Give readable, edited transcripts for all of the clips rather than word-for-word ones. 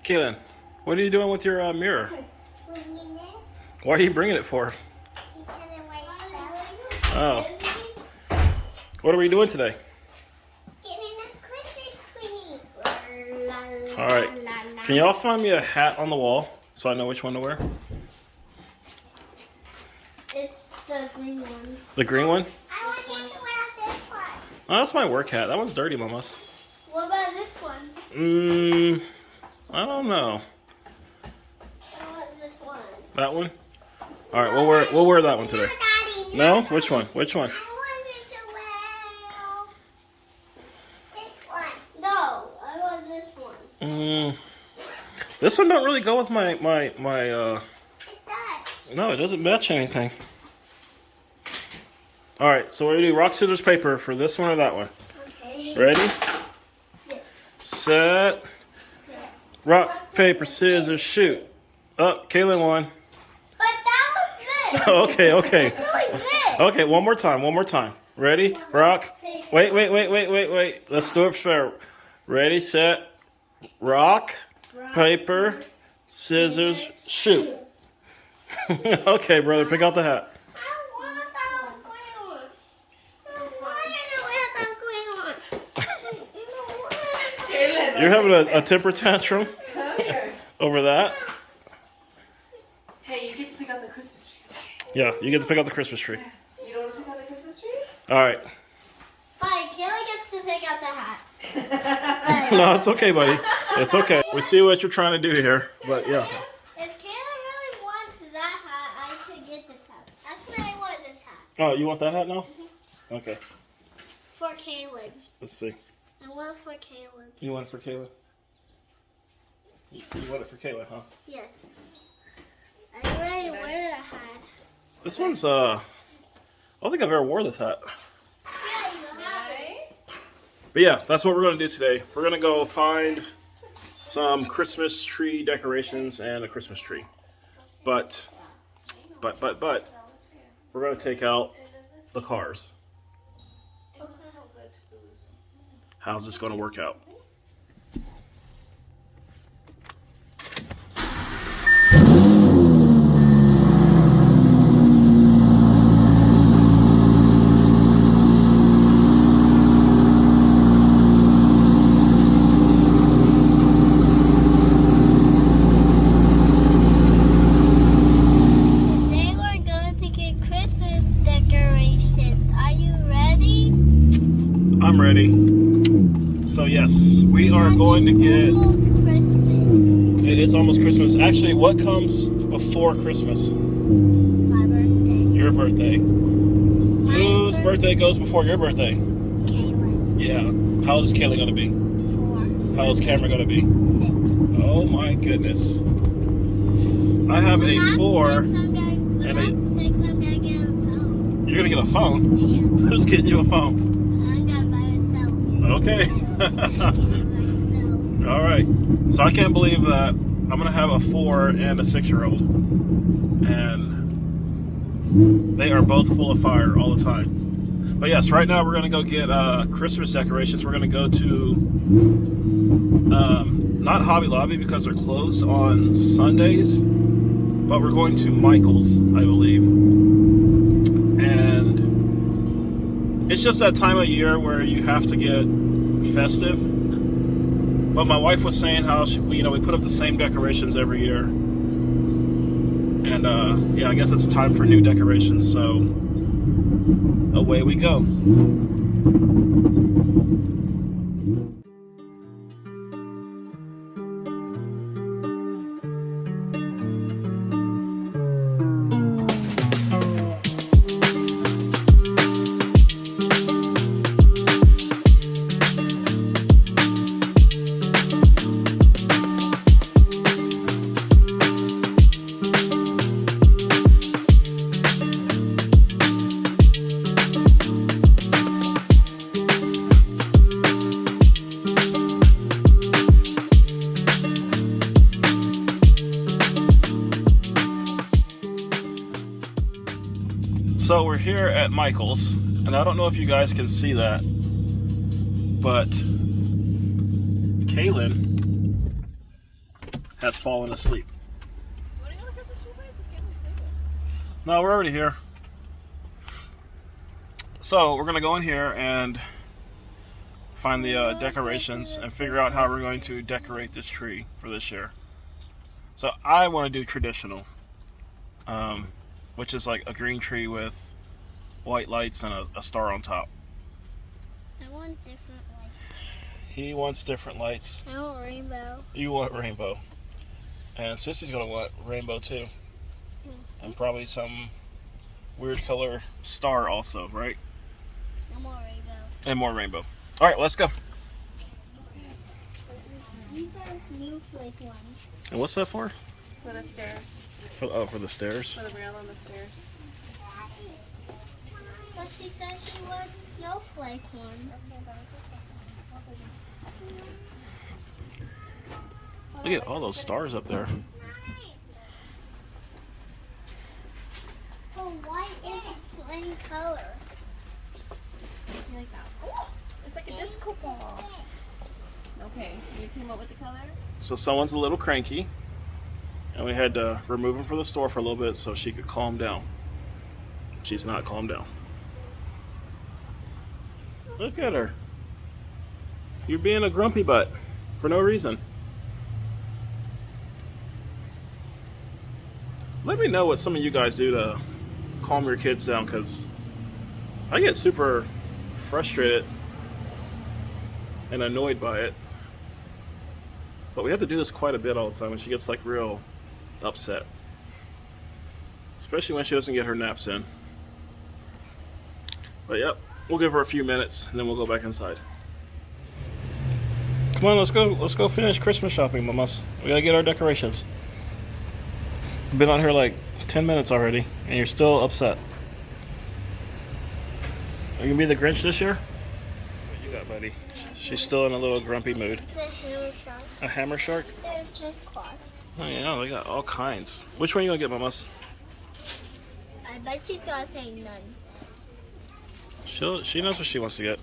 Kaylin, what are you doing with your mirror? Why are you bringing it for? Oh. What are we doing today? All right. Can y'all find me a hat on the wall so I know which one to wear? It's the green one. The green one? I want you to wear this one. Oh, that's my work hat. That one's dirty, Mamas. What about this one? I don't know. I want this one. That one? All right, we'll wear that one today. No? Which one? Which one? I want you to wear this one. No, I want this one. This one don't really go with my It does. No, it doesn't match anything. All right, so what do we do? Rock, scissors, paper for this one or that one? Okay. Ready? Yeah. Set. Rock, paper, scissors, shoot. Up, Kaylin won. But that was this. Okay. It's like this. Okay, one more time. Ready? Rock. Wait. Let's do it fair. Ready, set, rock, paper, scissors, shoot. Okay, brother, pick out the hat. I want that green one. I want to wear that green one. Kaylin, You're having a temper tantrum come here. over that? Hey, you get to pick out the Christmas tree. Yeah, you get to pick out the Christmas tree. You don't want to pick out the Christmas tree? All right. Fine, Kayla gets to pick out the hat. No, it's okay, buddy. It's okay. We see what you're trying to do here, but yeah. If Kayla really wants that hat, I should get this hat. Actually, I want this hat. Oh, you want that hat now? Okay. For Kayla. Let's see. I want it for Kayla. You want it for Kayla? You want it for Kayla, huh? Yes. I already wear the hat. This one's I don't think I've ever wore this hat. Yeah, you have it. But yeah, that's what we're going to do today. We're going to go find some Christmas tree decorations and a Christmas tree. But, we're going to take out the cars. How's this going to work out? Today we're going to get Christmas decorations. Are you ready? I'm ready. So yes, we are going to get... Almost Christmas. It is almost Christmas. Actually, what comes before Christmas? My birthday. Your birthday. Whose birthday goes before your birthday? Kaylin. Yeah. How old is Kayla going to be? 4. How old is Cameron going to be? 6. Oh my goodness. I have a 4. I'm gonna get a phone. You're going to get a phone? Yeah. Who's getting you a phone? I'm gonna buy myself. Okay. Myself. All right. So I can't believe that I'm going to have a 4 and a 6-year-old. And they are both full of fire all the time. But yes, right now we're going to go get Christmas decorations. We're going to go to not Hobby Lobby because they're closed on Sundays, but we're going to Michael's, I believe. And it's just that time of year where you have to get festive. But my wife was saying how we put up the same decorations every year. And yeah, I guess it's time for new decorations, so away we go. So we're here at Michael's, and I don't know if you guys can see that, but Kaylin has fallen asleep. You want to go to the Christmas tree place? Let's get sleeping. No, we're already here. So we're gonna go in here and find the decorations and figure out how we're going to decorate this tree for this year. So I want to do traditional, which is like a green tree with white lights and a star on top. I want different lights. He wants different lights. I want rainbow. You want rainbow. And Sissy's gonna want rainbow too. And probably some weird color star also, right? I want rainbow. And more rainbow. Alright, let's go. These are snowflake ones. And what's that for? For the stairs. For the stairs. For the rail on the stairs. But she said she wanted a snowflake one. Look at all those stars up there. But white is a plain color. You like that? Oh, it's like a disco ball. Okay, you came up with the color? So someone's a little cranky. And we had to remove him from the store for a little bit so she could calm down. She's not calmed down. Look at her. You're being a grumpy butt for no reason. Let me know what some of you guys do to calm your kids down, because I get super frustrated and annoyed by it. But we have to do this quite a bit all the time, and she gets like real upset. Especially when she doesn't get her naps in. But yep, we'll give her a few minutes and then we'll go back inside. Come on, let's go finish Christmas shopping, mamas. We gotta get our decorations. We've been on here like 10 minutes already and you're still upset. Are you gonna be the Grinch this year? What you got, buddy? She's still in a little grumpy mood. The hammer shark. A hammer shark? There's the claws. Oh yeah, they got all kinds. Which one are you gonna get, mamas? I bet you saw saying none. She knows what she wants to get.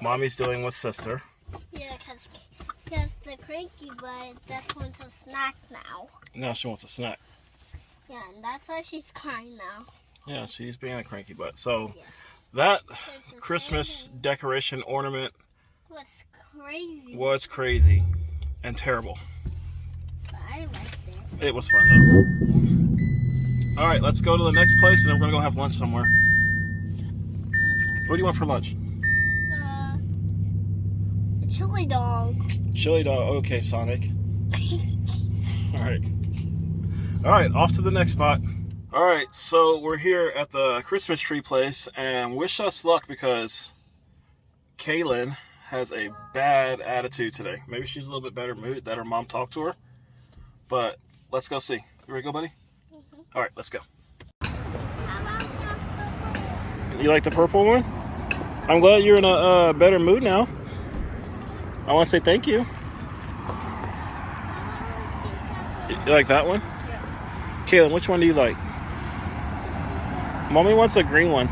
Mommy's dealing with sister. Yeah, because the cranky butt just wants a snack now. Now she wants a snack. Yeah, and that's why she's crying now. Yeah, she's being a cranky butt. So Yes. that This is Christmas decoration ornament was crazy. was crazy and terrible. But I liked it. It was fun though. All right, let's go to the next place and then we're gonna go have lunch somewhere. What do you want for lunch? A chili dog. Chili dog. Okay, Sonic. All right, off to the next spot. All right, so we're here at the Christmas tree place, and wish us luck because Kaylin has a bad attitude today. Maybe she's a little bit better mood that her mom talked to her, but let's go see. You ready to go, buddy? All right, let's go. You like the purple one? I'm glad you're in a better mood now. I want to say thank you. You like that one? Yeah. Kaylin, which one do you like? Mommy wants a green one.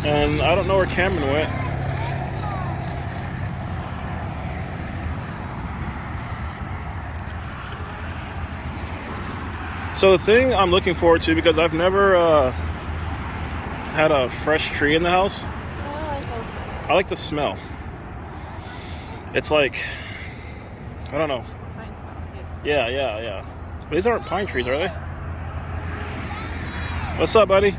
And I don't know where Cameron went. So the thing I'm looking forward to, because I've never had a fresh tree in the house, I like the smell. It's like, I don't know. Yeah. These aren't pine trees, are they? What's up, buddy?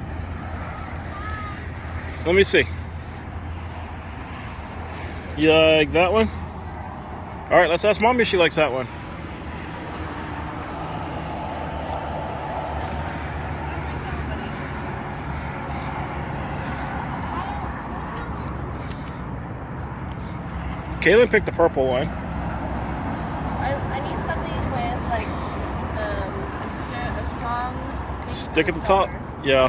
Let me see. You like that one? All right, let's ask Mommy if she likes that one. Kaylin picked the purple one. I need something with like a strong Stick at the top. color. Yeah.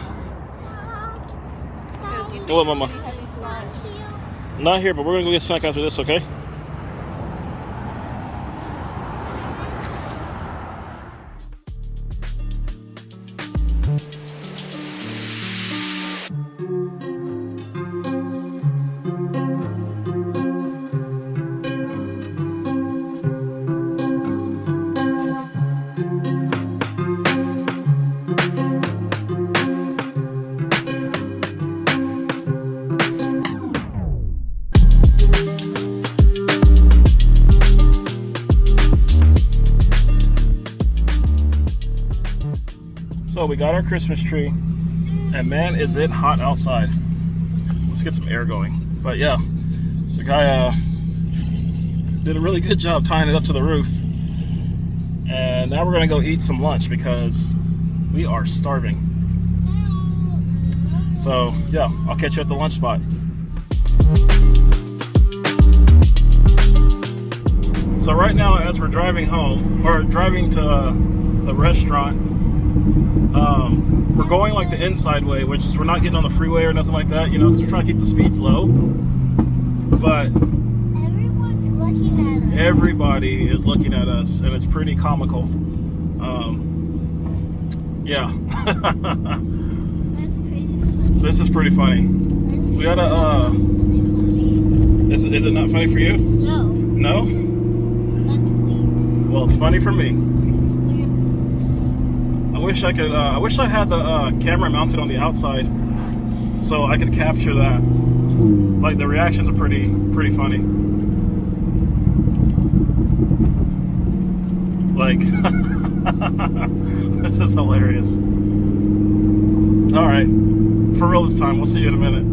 Because we Go on, Mama. really have these lunch. Not here, but we're gonna go get a snack after this, okay? So we got our Christmas tree, and man, is it hot outside. Let's get some air going. But yeah, the guy did a really good job tying it up to the roof. And now we're gonna go eat some lunch because we are starving. So yeah, I'll catch you at the lunch spot. So right now, as we're driving home, or driving to the restaurant, we're going like the inside way, which is we're not getting on the freeway or nothing like that, you know, because we're trying to keep the speeds low. But Everyone's looking at us. everybody is looking at us, and it's pretty comical. Yeah. That's pretty funny. This is pretty funny. We gotta, is it not funny for you? No, No? that's weird. Well, it's funny for me. Weird. I wish I could, I wish I had the camera mounted on the outside so I could capture that. Like, the reactions are pretty funny. Like, this is hilarious. All right, for real this time. We'll see you in a minute.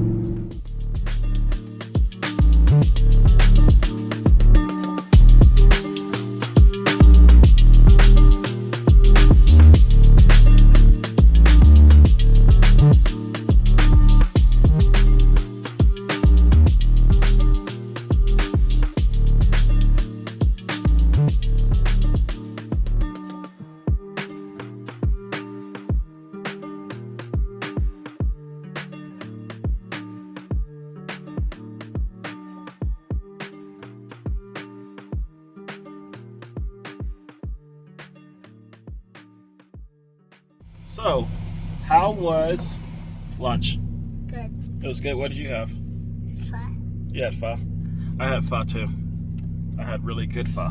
So, how was lunch? Good. It was good. What did you have? Fun. You had pho. I had pho too. I had really good pho. I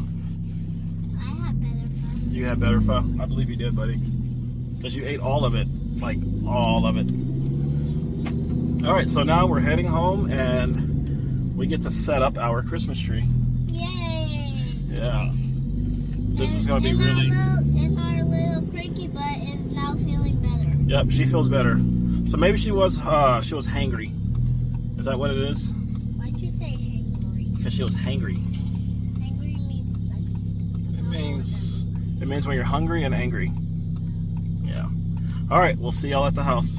had better fun. You had better pho? I believe you did, buddy. Because you ate all of it. Like, all of it. Alright, so now we're heading home and we get to set up our Christmas tree. Yay! Yeah. This is going to be And really... And our little cranky butt is now feeling better. Yep, she feels better. So maybe she was hangry. Is that what it is? Why'd you say hangry? Because she was hangry. Hangry means like... It means when you're hungry and angry. Yeah. All right, we'll see y'all at the house.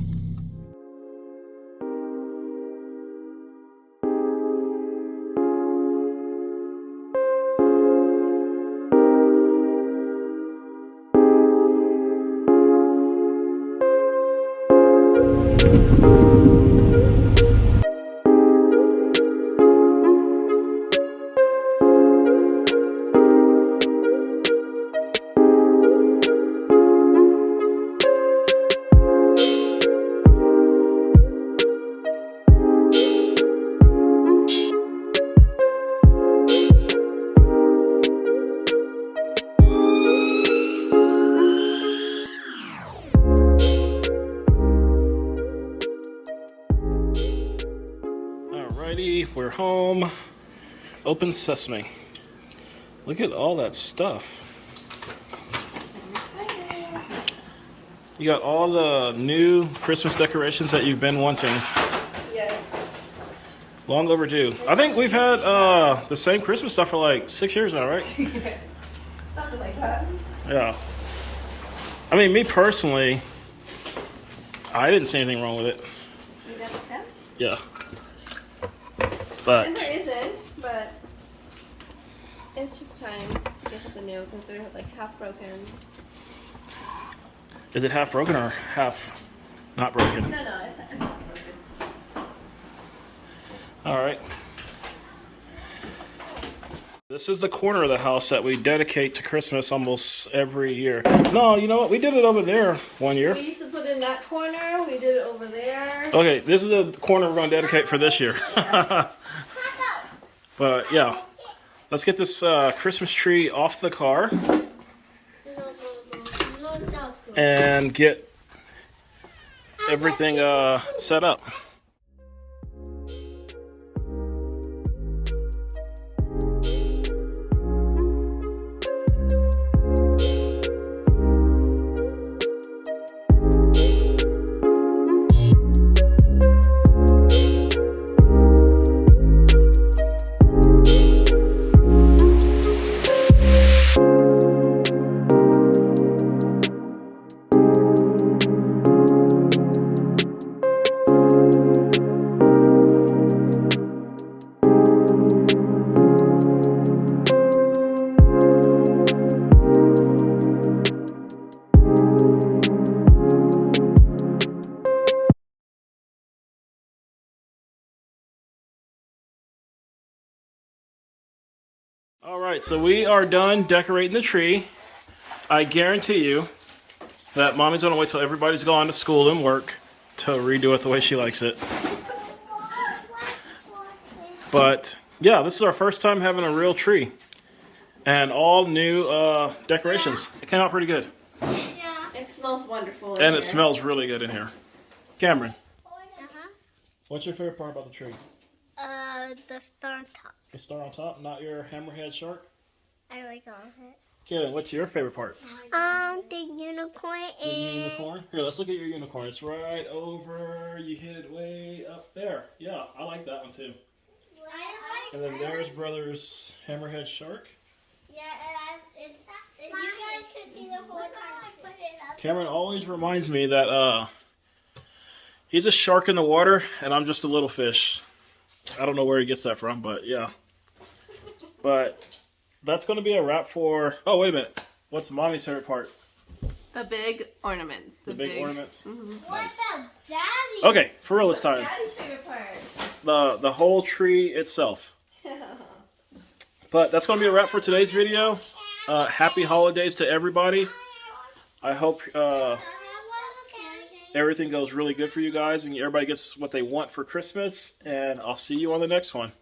Alrighty, we're home. Open sesame. Look at all that stuff. You got all the new Christmas decorations that you've been wanting. Yes. Long overdue. I think we've had the same Christmas stuff for like 6 years now, right? Something like that. Yeah. I mean, me personally, I didn't see anything wrong with it. You got the stem? Yeah. And But there isn't, but It's just time to get something new because they're like half broken. Is it half broken or half not broken? No, it's half broken. All right. This is the corner of the house that we dedicate to Christmas almost every year. No, you know what? We did it over there one year. We used to put it in that corner. We did it over there. Okay, this is the corner we're going to dedicate for this year. But yeah, let's get this Christmas tree off the car and get everything set up. All right, so we are done decorating the tree. I guarantee you that Mommy's gonna wait till everybody's gone to school and work to redo it the way she likes it. But yeah, this is our first time having a real tree and all new decorations. It came out pretty good. It smells wonderful. And it smells really good in here. Cameron, Uh-huh. what's your favorite part about the tree? The star on top. The star on top, not your hammerhead shark? I like all of it. Kaylin, what's your favorite part? The unicorn The and unicorn? Here, let's look at your unicorn. It's right over. You hit it way up there. Yeah, I like that one too. And then there's brother's hammerhead shark. Yeah, and you guys can see the whole time I put it up. Cameron always reminds me that he's a shark in the water and I'm just a little fish. I don't know where he gets that from, but yeah. But that's going to be a wrap for... Oh, wait a minute. What's Mommy's favorite part? The big ornaments. The big ornaments? What about Daddy? Okay, for real this time. Daddy's favorite part. The whole tree itself. But that's going to be a wrap for today's video. Happy holidays to everybody. I hope everything goes really good for you guys and everybody gets what they want for Christmas. And I'll see you on the next one.